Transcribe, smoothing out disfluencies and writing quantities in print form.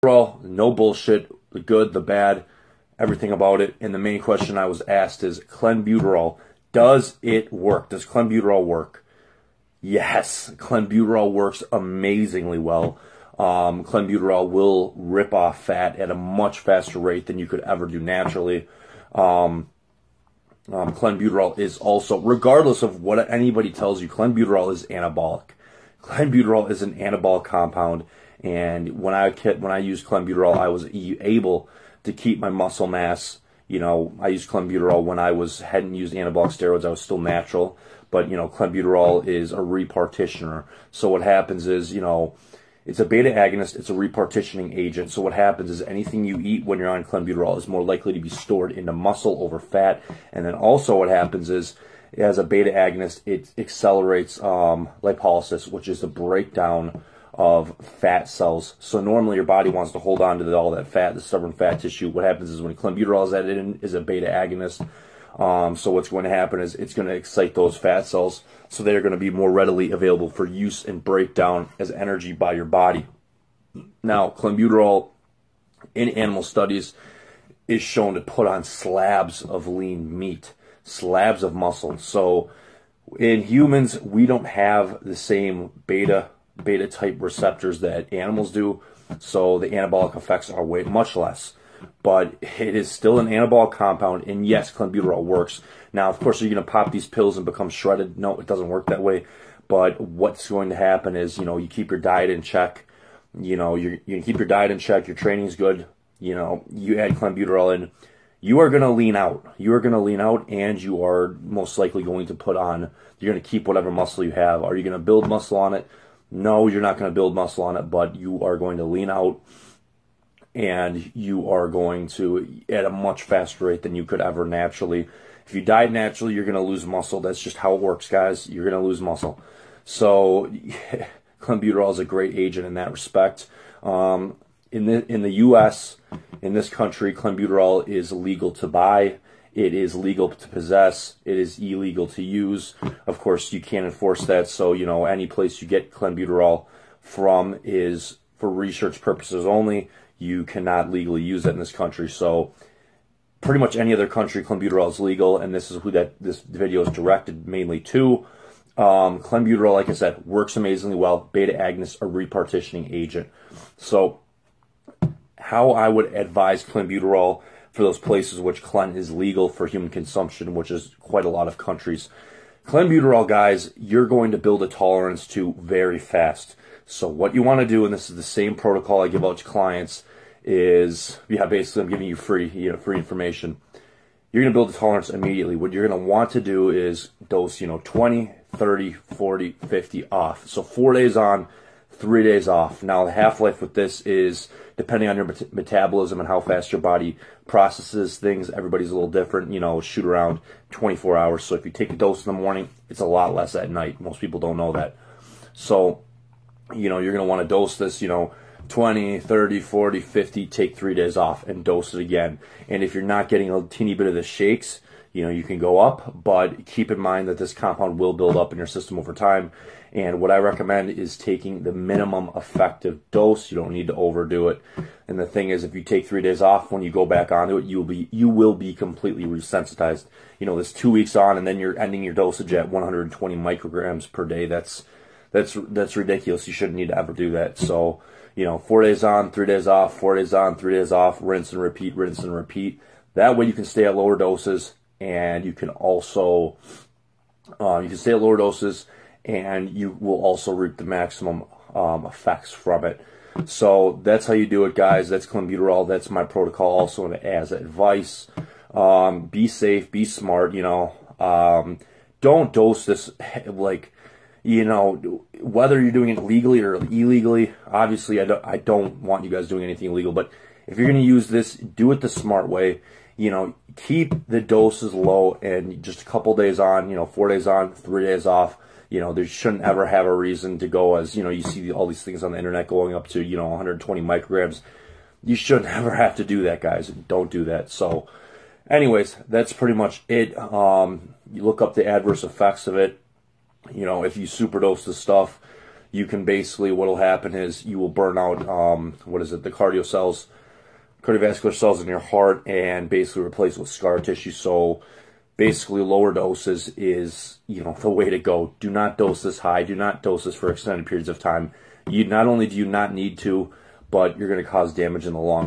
Overall, no bullshit, the good, the bad, everything about it. And the main question I was asked is, Clenbuterol, does it work? Does Clenbuterol work? Yes, Clenbuterol works amazingly well. Clenbuterol will rip off fat at a much faster rate than you could ever do naturally. Clenbuterol is also, regardless of what anybody tells you, Clenbuterol is anabolic. Clenbuterol is an anabolic compound, and when I used Clenbuterol, I was able to keep my muscle mass. You know, I used Clenbuterol when I hadn't used anabolic steroids. I was still natural, but you know, Clenbuterol is a repartitioner. So what happens is, you know, it's a beta agonist. It's a repartitioning agent. So what happens is anything you eat when you're on Clenbuterol is more likely to be stored into muscle over fat. And then also what happens is, as a beta agonist, it accelerates lipolysis, which is the breakdown of fat cells. So normally your body wants to hold on to all that fat, the stubborn fat tissue. What happens is when Clenbuterol is added in, is a beta agonist. So what's going to happen is it's going to excite those fat cells, so they're going to be more readily available for use and breakdown as energy by your body. Now, Clenbuterol in animal studies is shown to put on slabs of lean meat, slabs of muscle. So in humans, we don't have the same beta type receptors that animals do, so the anabolic effects are much less. But it is still an anabolic compound, and yes, Clenbuterol works. Now, of course, are you going to pop these pills and become shredded? No, it doesn't work that way. But what's going to happen is, you know, you keep your diet in check. You know, you can keep your diet in check. Your training's good. You know, you add Clenbuterol in, you are going to lean out. You are going to lean out, and you are most likely going to put on, you're going to keep whatever muscle you have. Are you going to build muscle on it? No, you're not going to build muscle on it, but you are going to lean out, and you are going to, at a much faster rate than you could ever naturally. If you diet naturally, you're going to lose muscle. That's just how it works, guys. You're going to lose muscle. So Clenbuterol is a great agent in that respect. In the U.S., in this country, Clenbuterol is legal to buy. It is legal to possess. It is illegal to use. Of course, you can't enforce that. So, you know, any place you get Clenbuterol from is for research purposes only. You cannot legally use it in this country. So pretty much any other country, Clenbuterol is legal, and this is who this video is directed mainly to. Clenbuterol, like I said, works amazingly well. Beta agonist, a repartitioning agent. So how I would advise Clenbuterol for those places which Clen is legal for human consumption, which is quite a lot of countries. Clenbuterol, guys, you're going to build a tolerance to very fast. So what you want to do, and this is the same protocol I give out to clients, is, basically I'm giving you free information. You're going to build a tolerance immediately. What you're going to want to do is dose, 20, 30, 40, 50 off. So 4 days on, 3 days off. Now the half-life with this is, depending on your metabolism and how fast your body processes things, everybody's a little different, shoot around 24 hours. So if you take a dose in the morning, it's a lot less at night. Most people don't know that. So, you're going to want to dose this, 20, 30, 40, 50, take 3 days off and dose it again. And if you're not getting a teeny bit of the shakes, you can go up, but keep in mind that this compound will build up in your system over time. And what I recommend is taking the minimum effective dose. You don't need to overdo it. And the thing is, if you take 3 days off, when you go back onto it, you will be completely resensitized. This 2 weeks on, and then you're ending your dosage at 120 micrograms per day. That's ridiculous. You shouldn't need to ever do that. So, 4 days on, 3 days off, 4 days on, 3 days off, rinse and repeat, rinse and repeat. That way you can stay at lower doses, and you can also, stay at lower doses, and you will also reap the maximum effects from it. So that's how you do it, guys. That's Clenbuterol. That's my protocol also as advice. Be safe, be smart, don't dose this like, whether you're doing it legally or illegally. Obviously, I don't want you guys doing anything illegal, but if you're going to use this, do it the smart way. Keep the doses low, and just a couple days on, 4 days on, 3 days off. There shouldn't ever have a reason to go, as, you see all these things on the internet going up to, 120 micrograms. You shouldn't ever have to do that, guys. Don't do that. So, anyways, that's pretty much it. You look up the adverse effects of it. If you superdose the stuff, you can basically, what'll happen is you will burn out, the cardiovascular cells in your heart, and basically replace with scar tissue. So basically lower doses is, the way to go. Do not dose this high. Do not dose this for extended periods of time. Not only do you not need to, but you're going to cause damage in the long run.